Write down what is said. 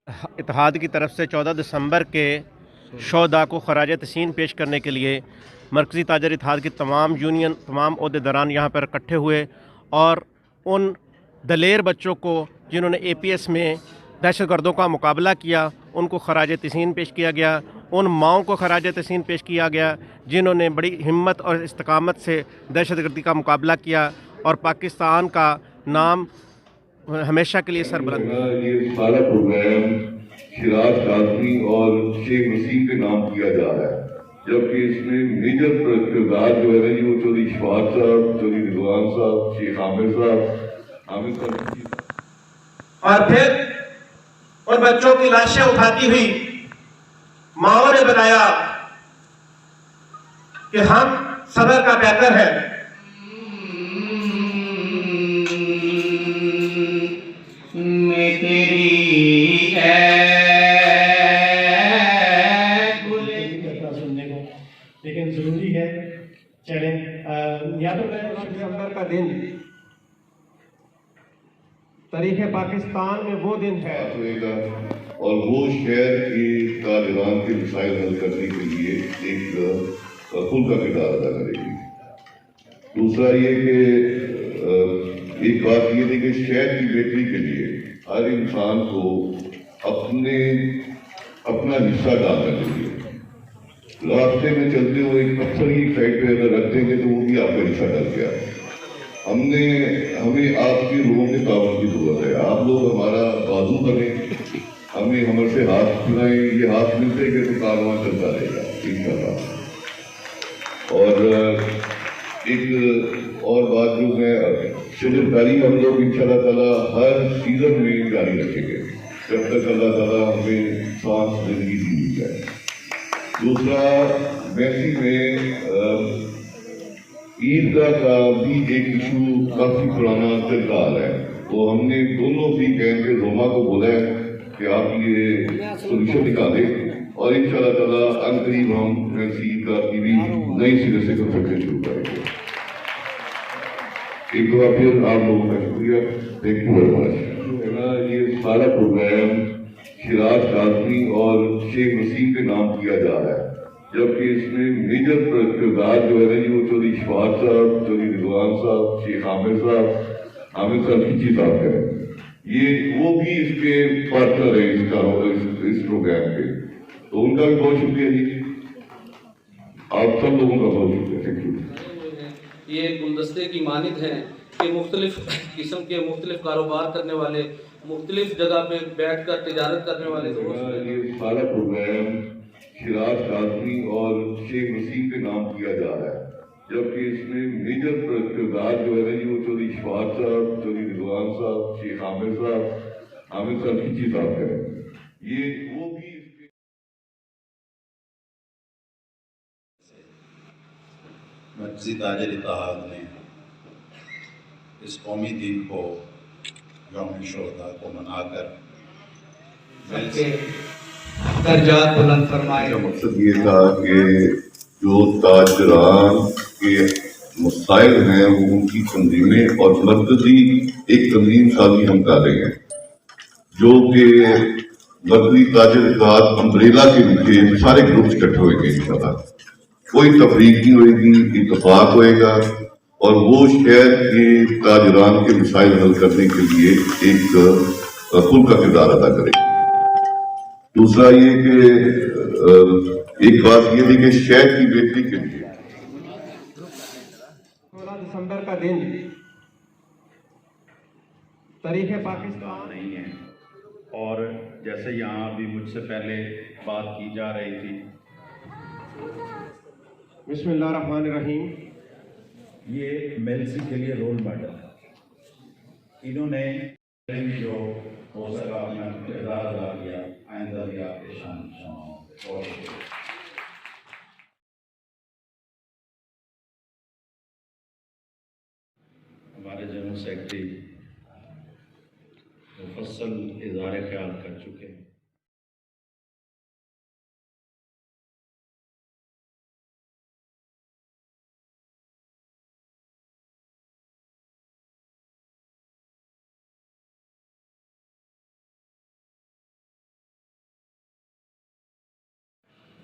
اتحاد کی طرف سے 14 دسمبر کے شہداء کو خراج تحسین پیش کرنے کے لیے مرکزی تاجر اتحاد کی تمام یونین تمام عہدیداران یہاں پر اکٹھے ہوئے اور ان دلیر بچوں کو جنہوں نے اے پی ایس میں دہشت گردوں کا مقابلہ کیا ان کو خراج تحسین پیش کیا گیا، ان ماؤں کو خراج تحسین پیش کیا گیا جنہوں نے بڑی ہمت اور استقامت سے دہشت گردی کا مقابلہ کیا اور پاکستان کا نام ہمیشہ کے لیے سربلند کیا۔ یہ سارا پروگرام شراز کاظمی اور شیخ وسیم کے نام کیا جا رہا ہے، جبکہ اس میں میجر کردار جو ہے وہ چودھری اشفاق صاحب، چودھری رضوان صاحب، شیخ عامر صاحب، عامر صاحب، اور پھر ان بچوں کی لاشیں اٹھاتی ہوئی ماؤں نے بتایا کہ ہم صبر کا پیکر ہیں، میں تیری سننے کو، لیکن ضروری ہے چلیں یا تو 16 دسمبر کا دن تاریخ پاکستان میں وہ دن ہے اور وہ شہر کے تاجران کے مسائل حل کرنے کے لیے ایک خل کا کردار ادا کرے گی۔ دوسرا یہ کہ ایک بات یہ تھی کہ شہر کی بہتری کے لیے ہر انسان کو اپنا حصہ ڈالنا چاہیے۔ راستے میں چلتے ہوئے اکثر ہی سائڈ پہ اگر رکھ دیں گے تو وہ بھی آپ کا حصہ ڈل گیا۔ ہمیں آپ کے لوگوں کے تعاون کی ضرورت ہے، آپ لوگ ہمارا بازو بنیں، ہمیں سے ہاتھ ملائیں، یہ ہاتھ ملتے کہ تو کارواں چلتا رہے گا انشاءاللہ۔ اور ایک اور بات جو ہے شجرکاری ہم لوگ انشاءاللہ تعالیٰ ہر سیزن میں جاری رکھیں گے جب تک اللہ تعالیٰ ہمیں سانس زندگی دی جائے۔ دوسرا میسی میں عیدگاہ کا بھی ایک ایشو کافی پرانا چلتا آ رہا ہے، تو ہم نے دونوں بھی گینگ کے روما کو بولا ہے کہ آپ یہ سولوشن نکالیں اور انشاءاللہ تعالیٰ عنقریب ہم ایسی عیدگاہ کی بھی نئی سرے سے کنسٹرکشن شروع کریں گے۔ ایک بار پھر آپ لوگوں کا شکریہ، تھینک یو ویری مچ۔ یہ سارا پروگرام شراز کاظمی اور شیخ وسیم کے نام کیا جا رہا ہے، جبکہ اس میں میجر کردار جو ہے وہ چودھری اشفاق صاحب، چودھری رضوان صاحب، شیخ عامر صاحب، عامر صاحب کھچی صاحب کا ہے۔ وہ بھی اس کے پارٹنر ہیں اس پروگرام کے، تو ان کا بھی بہت شکریہ جی، آپ سب لوگوں کا بہت شکریہ، تھینک یو۔ یہ گلدستے کی مانند ہیں کہ مختلف قسم کے مختلف کاروبار کرنے والے، مختلف جگہ پہ بیٹھ کر تجارت کرنے والے یہ سارا پروگرام شراز کاظمی اور شیخ وسیم کے نام کیا جا رہا ہے، جبکہ اس میں میجر کردار جو ہے وہ چودھری اشفاق صاحب، چودھری رضوان صاحب، شیخ عامر صاحب، عامر صاحب کھچی صاحب کا ہے۔ وہ بھی مرکزی تاجر اتحاد نے اس قومی دن کو یوم شہداء کو منا کر درجات بلند فرمائے۔ کا مقصد یہ تھا کہ جو تاجران کے مسائل ہیں وہ ان کی تنظیمیں اور مرکزی ایک تنظیم سازی ہم کر رہے ہیں، جو کہ مرکزی تاجر اتحاد امبریلا کے نیچے سارے گروپس اکٹھے ہوئے گے انشاءاللہ۔ کوئی تفریق نہیں ہوئے گی، اتفاق ہوئے گا اور وہ شہر کے تاجران کے مسائل حل کرنے کے لیے ایک خل کا کردار ادا کرے گی۔ دوسرا یہ کہ ایک بات یہ تھی کہ شہر کی بہتری کے لیے 16 دسمبر کا دن تاریخ پاکستان نہیں ہے، اور جیسے یہاں بھی مجھ سے پہلے بات کی جا رہی تھی، بسم اللہ الرحمن الرحیم۔ یہ میلسی کے لیے رول ماڈل ہے۔ انہوں نے جو ہو سکا اپنا کردار ادا کیا، آئندہ بھی آپ کے شان اور ہمارے جنرل سیکرٹری مفصل اظہار خیال کر چکے ہیں۔